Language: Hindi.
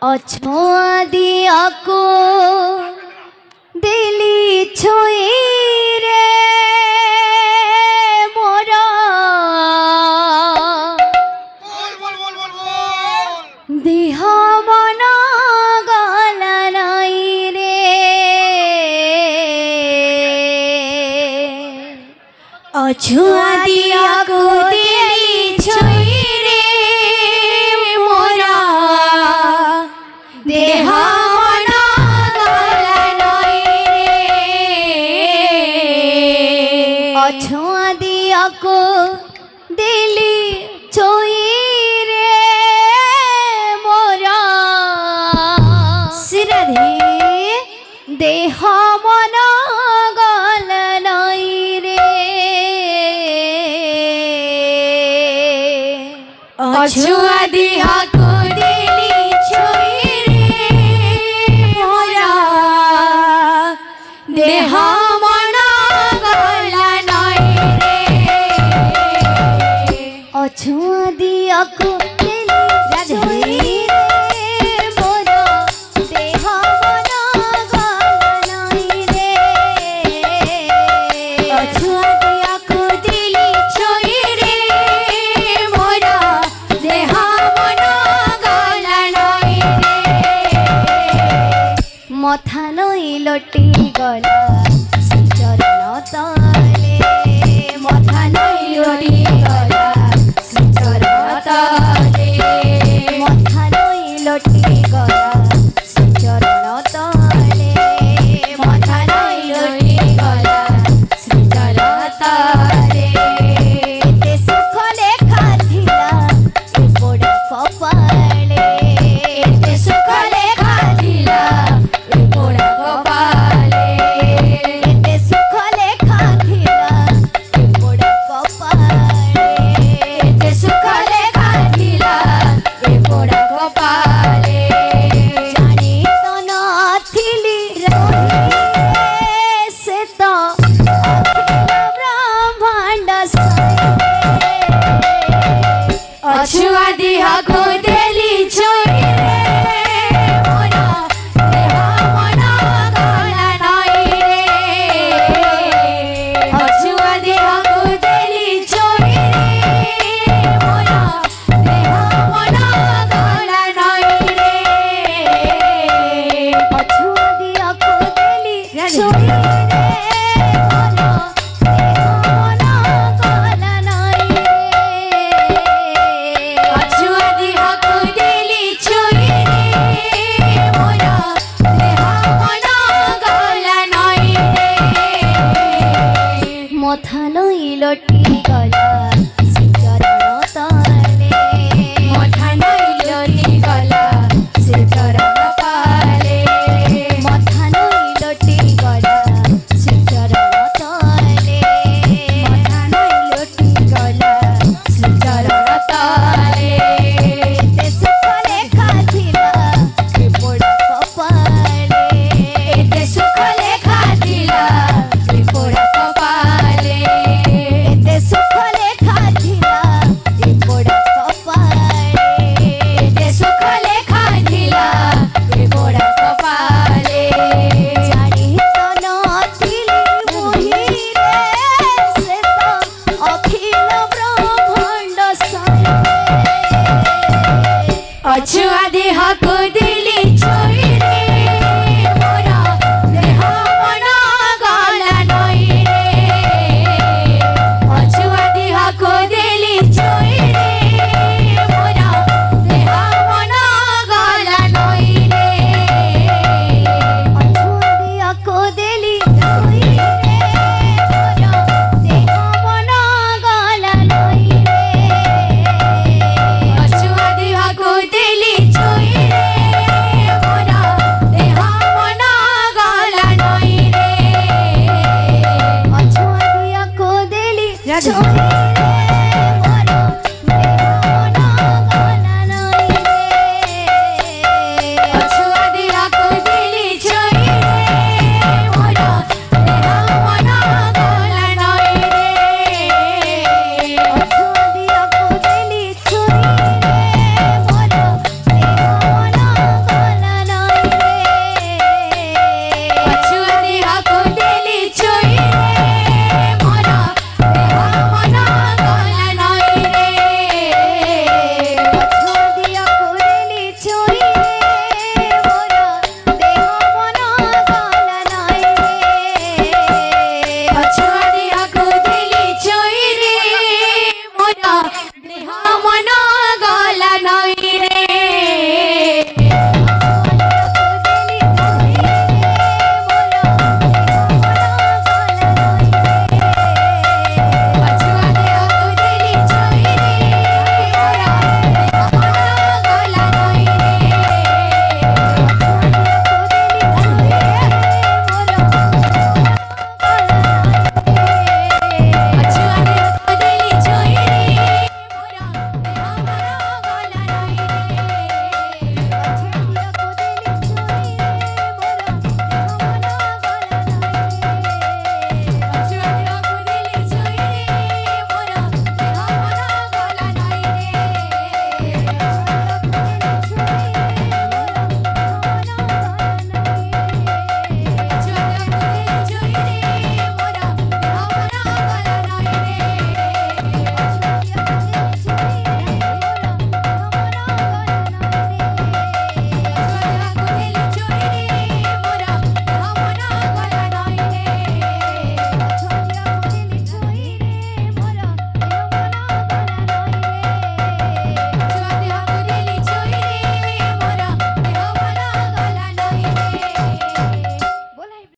अछुआ दिया को दिली छोई रे मोरा देह मना गला नाई रे अछुआ दिया को दिली छोई रे मोरा देह मना गला नाई रे अछुआ दिया को दिली छोई रे मोरा सिरधे देह मना गला नाई रे अछुआ दिया को दिली छोई रे मोरा देह मना गला नाई रे अछुआ दिया को दिली छोई रे मोरा देह मना गला नाई रे अछुआ दिया को दिली छोई रे मोरा देह मना गला नाई रे मथा नई लटी गला